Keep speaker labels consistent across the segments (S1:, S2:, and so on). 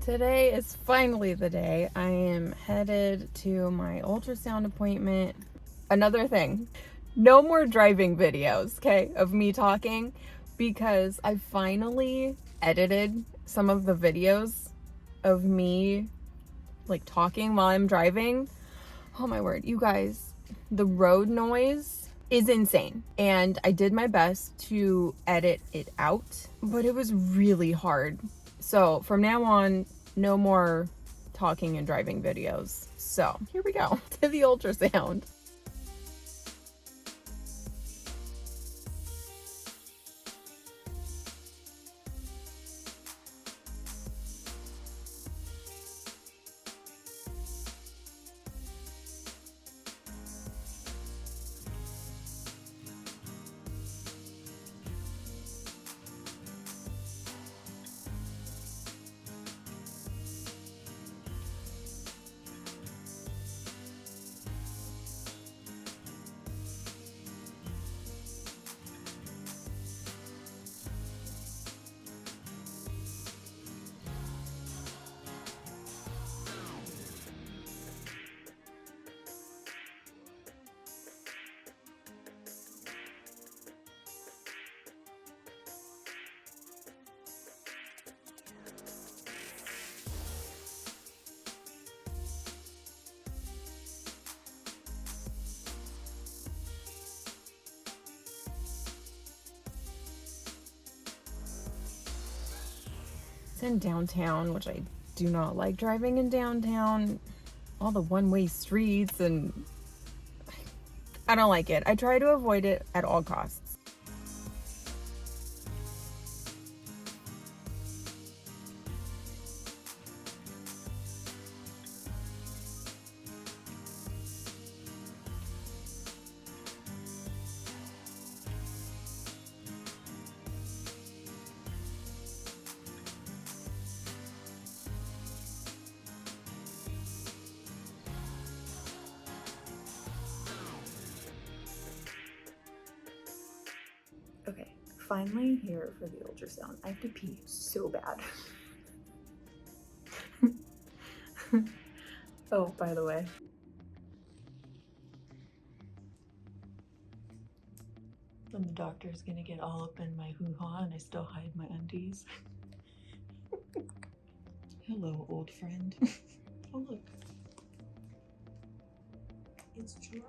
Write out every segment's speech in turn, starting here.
S1: Today is finally the day. I am headed to my ultrasound appointment. Another thing, no more driving videos, okay, of me talking, because I finally edited some of the videos of me like talking while I'm driving. Oh my word, you guys, the road noise is insane. And I did my best to edit it out, but it was really hard. So from now on, no more talking and driving videos. So here we go to the ultrasound. It's in downtown, which I do not like driving in downtown. All the one-way streets, and I don't like it. I try to avoid it at all costs. Okay, finally here for the ultrasound. I have to pee so bad. Oh, by the way. And the doctor's gonna get all up in my hoo-ha and I still hide my undies. Hello, old friend. Oh, look. It's Gerard.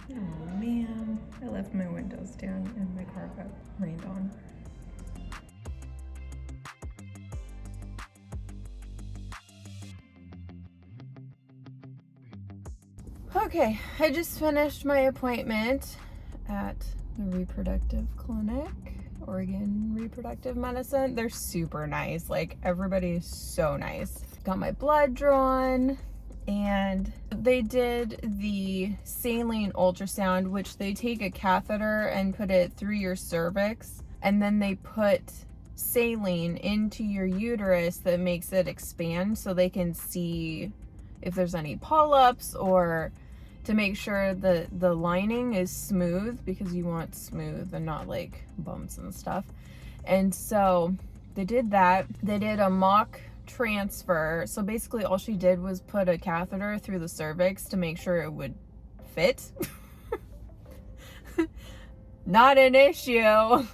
S1: Oh man, I left my windows down and my car got rained on. Okay, I just finished my appointment at the reproductive clinic, Oregon Reproductive Medicine. They're super nice. Like, everybody is so nice. Got my blood drawn, and they did the Saline ultrasound, which they take a catheter and put it through your cervix, and then they put saline into your uterus that makes it expand so they can see if there's any polyps, or to make sure that the lining is smooth, because you want smooth and not like bumps and stuff. And so they did that. They did a mock transfer. So basically all she did was put a catheter through the cervix to make sure it would fit. Not an issue.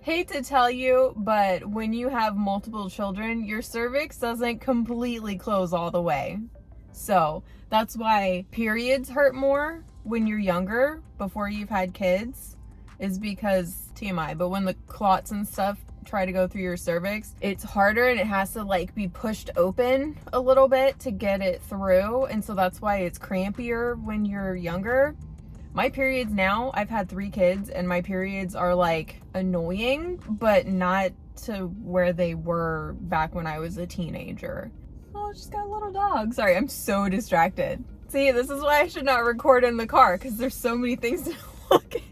S1: Hate to tell you, but when you have multiple children, your cervix doesn't completely close all the way. So that's why periods hurt more when you're younger, before you've had kids, is because TMI, but when the clots and stuff try to go through your cervix, it's harder and it has to like be pushed open a little bit to get it through. And so that's why it's crampier when you're younger. My periods now, I've had 3 kids and my periods are like annoying, but not to where they were back when I was a teenager. Oh, I just got a little dog. Sorry, I'm so distracted. See, this is why I should not record in the car, because there's so many things to look at.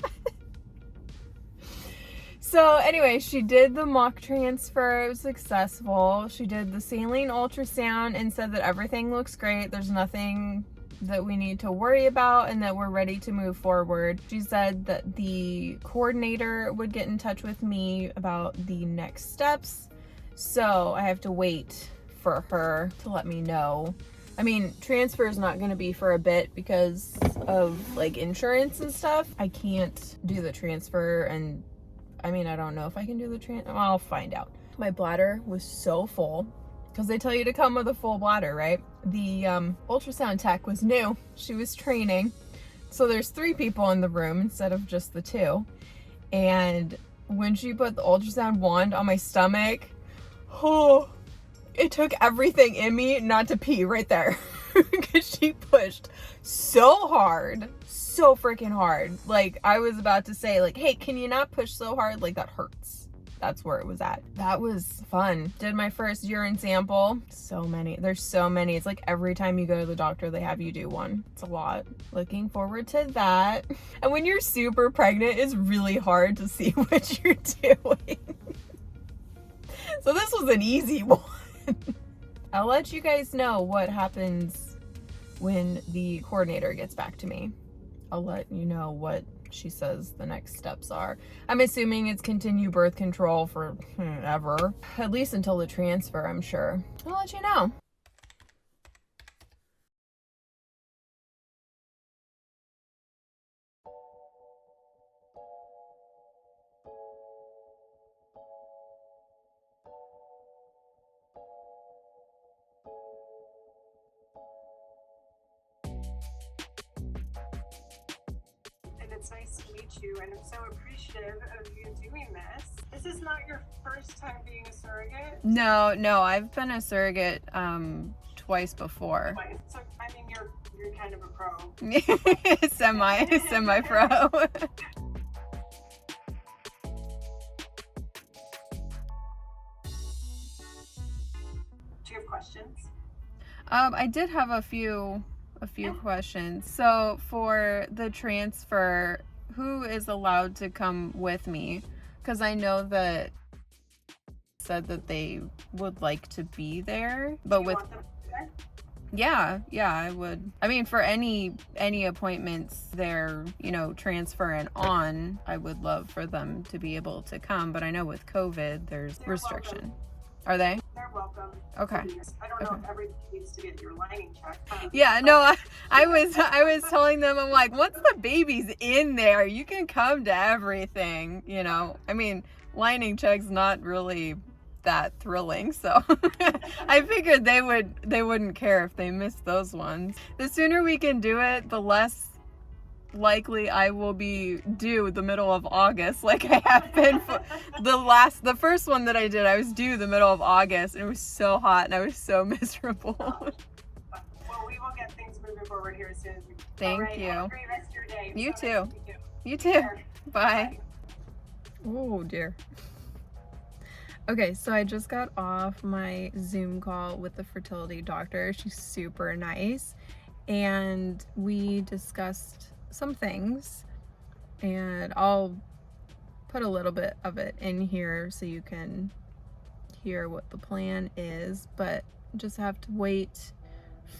S1: So anyway, she did the mock transfer. It was successful. She did the saline ultrasound and said that everything looks great. There's nothing that we need to worry about and that we're ready to move forward. She said that the coordinator would get in touch with me about the next steps. So I have to wait for her to let me know. I mean, transfer is not going to be for a bit because of like insurance and stuff. I can't do the transfer, and I mean, I don't know if I can do the transfer. I'll find out. My bladder was so full because they tell you to come with a full bladder, right? The ultrasound tech was new. She was training. So there's 3 people in the room instead of just the 2. And when she put the ultrasound wand on my stomach, oh, it took everything in me not to pee right there. Because she pushed so hard, so freaking hard. Like, I was about to say, like, hey, can you not push so hard? Like, that hurts. That's where it was at. That was fun. Did my first urine sample. So many. There's so many. It's like every time you go to the doctor, they have you do one. It's a lot. Looking forward to that. And when you're super pregnant, it's really hard to see what you're doing. So this was an easy one. I'll let you guys know what happens when the coordinator gets back to me. I'll let you know what she says the next steps are. I'm assuming it's continue birth control for ever. At least until the transfer, I'm sure. I'll let you know.
S2: It's nice to meet you, and I'm so appreciative of you doing this. This is not your first time being a surrogate?
S1: No, I've been a surrogate twice before.
S2: Twice. So, I mean, you're kind of a pro.
S1: Semi-pro.
S2: Do you have questions?
S1: I did have a few questions. So for the transfer, who is allowed to come with me? Because I know that said that they would like to be there, but with yeah, I would. I mean, for any appointments they're, transferring on, I would love for them to be able to come, but I know with COVID there's restriction.
S2: Welcome.
S1: Are they?
S2: They're welcome.
S1: Okay.
S2: I don't know if everybody needs to get your lining checked.
S1: Yeah, no, I was telling them, I'm like, once the baby's in there, you can come to everything, I mean, lining check's not really that thrilling, so I figured they wouldn't care if they missed those ones. The sooner we can do it, the less likely I will be due the middle of August, like I have been for the first one that I did. I was due the middle of August, and it was so hot and I was so miserable.
S2: Well, we will get things moving forward here as soon as we can.
S1: Thank you.
S2: Have a great rest of your day.
S1: You
S2: So
S1: too.
S2: nice to meet you.
S1: You too.
S2: Sure.
S1: Bye. Oh dear. Okay, so I just got off my Zoom call with the fertility doctor. She's super nice, and we discussed some things, and I'll put a little bit of it in here so you can hear what the plan is, but just have to wait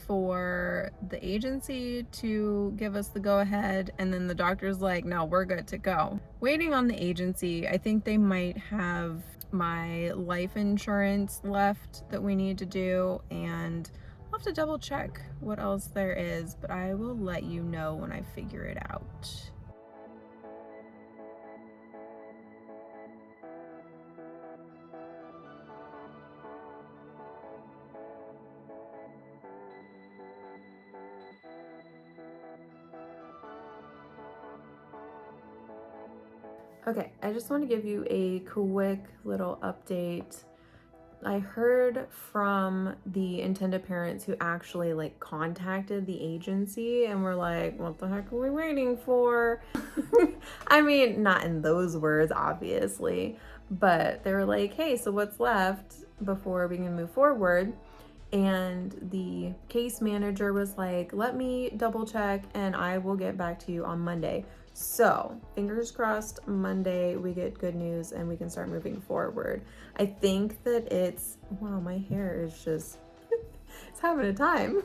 S1: for the agency to give us the go-ahead, and then the doctor's like, no, we're good to go. Waiting on the agency, I think they might have my life insurance left that we need to do, and I'll have to double check what else there is, but I will let you know when I figure it out. Okay, I just want to give you a quick little update. I heard from the intended parents who actually contacted the agency and were like, what the heck are we waiting for? I mean, not in those words, obviously, but they were like, hey, so what's left before we can move forward? And the case manager was like, let me double check and I will get back to you on Monday. So fingers crossed Monday we get good news and we can start moving forward. I think that wow, my hair is just, it's having a time.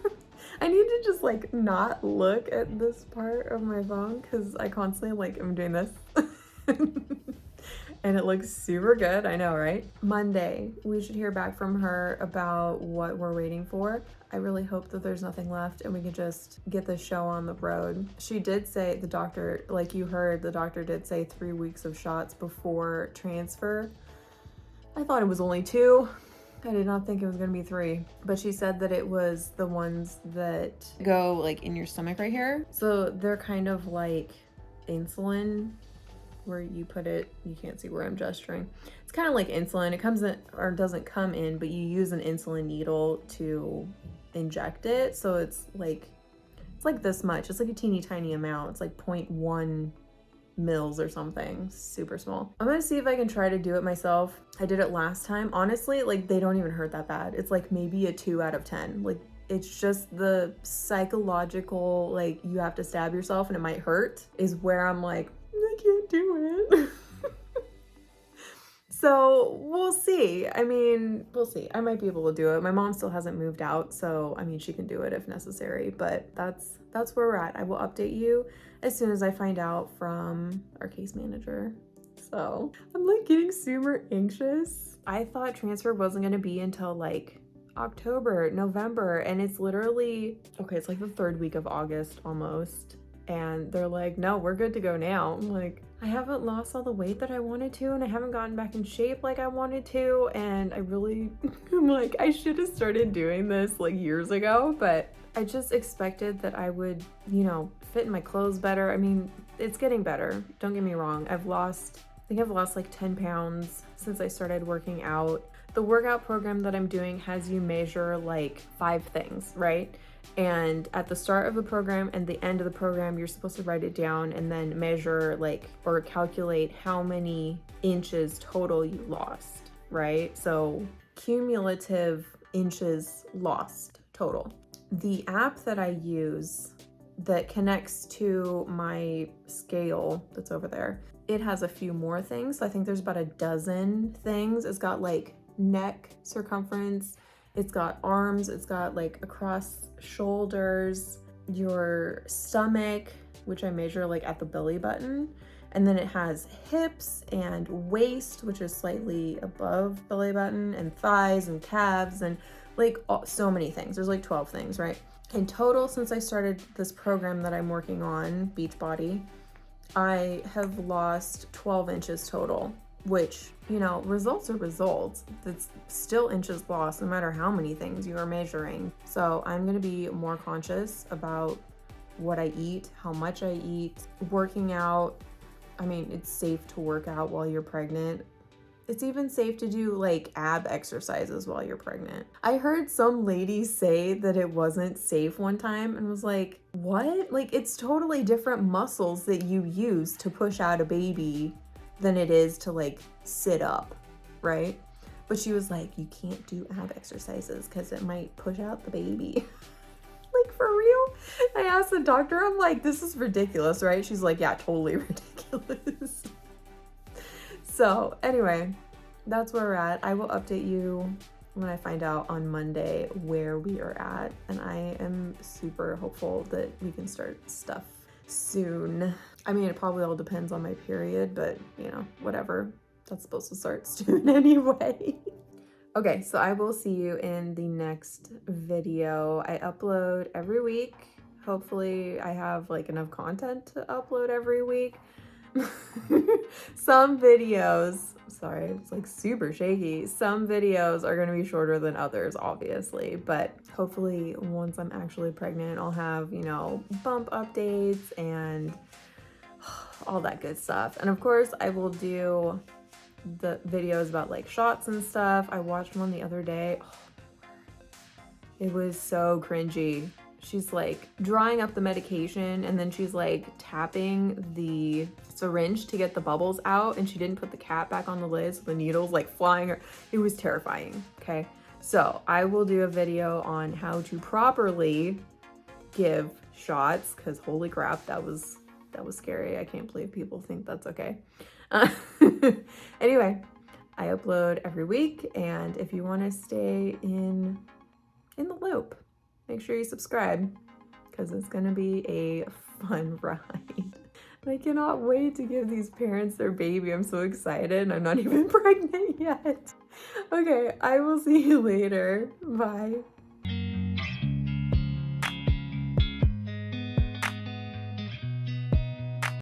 S1: I need to just like not look at this part of my phone because I constantly like am doing this. And it looks super good, I know, right? Monday, we should hear back from her about what we're waiting for. I really hope that there's nothing left and we can just get the show on the road. She did say, the doctor, like you heard, the doctor did say 3 weeks of shots before transfer. I thought it was only 2. I did not think it was gonna be 3, but she said that it was the ones that go like in your stomach right here. So they're kind of like insulin, where you put it, you can't see where I'm gesturing. It's kind of like insulin. It comes in, or doesn't come in, but you use an insulin needle to inject it. So it's like this much. It's like a teeny tiny amount. It's like 0.1 mils or something, super small. I'm gonna see if I can try to do it myself. I did it last time. Honestly, like they don't even hurt that bad. It's like maybe a 2 out of 10. Like it's just the psychological, like you have to stab yourself and it might hurt is where I'm like, I can't do it. So we'll see. I mean, we'll see. I might be able to do it. My mom still hasn't moved out, so I mean, she can do it if necessary, but that's where we're at. I will update you as soon as I find out from our case manager. So I'm like getting super anxious. I thought transfer wasn't gonna be until like October, November, and it's literally, okay, it's like the 3rd week of August almost. And they're like, no, we're good to go now. I'm like, I haven't lost all the weight that I wanted to, and I haven't gotten back in shape like I wanted to. And I really, I'm like, I should have started doing this like years ago, but I just expected that I would, you know, fit in my clothes better. I mean, it's getting better. Don't get me wrong. I think I've lost like 10 pounds since I started working out. The workout program that I'm doing has you measure like 5 things, right? And at the start of the program and the end of the program, you're supposed to write it down and then measure like, or calculate how many inches total you lost, right? So cumulative inches lost total. The app that I use that connects to my scale that's over there, it has a few more things. So I think there's about a dozen things. It's got like neck circumference, it's got arms, it's got like across shoulders, your stomach, which I measure like at the belly button, and then it has hips and waist, which is slightly above belly button, and thighs and calves, and like so many things. There's like 12 things, right? In total, since I started this program that I'm working on, Beachbody, I have lost 12 inches total, which, you know, results are results. It's still inches lost no matter how many things you are measuring. So I'm gonna be more conscious about what I eat, how much I eat, working out. I mean, it's safe to work out while you're pregnant. It's even safe to do like ab exercises while you're pregnant. I heard some lady say that it wasn't safe one time and was like, what? Like, it's totally different muscles that you use to push out a baby than it is to like sit up, right? But she was like, you can't do ab exercises because it might push out the baby. Like, for real? I asked the doctor, I'm like, this is ridiculous, right? She's like, yeah, totally ridiculous. So anyway, that's where we're at. I will update you when I find out on Monday where we are at, and I am super hopeful that we can start stuff soon. I mean, it probably all depends on my period, but you know, whatever. That's supposed to start soon anyway. Okay, so I will see you in the next video. I upload every week. Hopefully I have like enough content to upload every week. Some videos, sorry, it's like super shaky. Some videos are going to be shorter than others, obviously, but hopefully once I'm actually pregnant, I'll have, you know, bump updates and all that good stuff. And of course, I will do the videos about like shots and stuff. I watched one the other day. Oh, it was so cringy. She's like drawing up the medication and then she's like tapping the syringe to get the bubbles out, and she didn't put the cap back on the lid, so the needle's like flying. It was terrifying. Okay, so I will do a video on how to properly give shots, because holy crap, that was That was scary. I can't believe people think that's okay. Anyway, I upload every week, and if you want to stay in the loop, make sure you subscribe, because it's going to be a fun ride. I cannot wait to give these parents their baby. I'm so excited. I'm not even pregnant yet. Okay, I will see you later. Bye.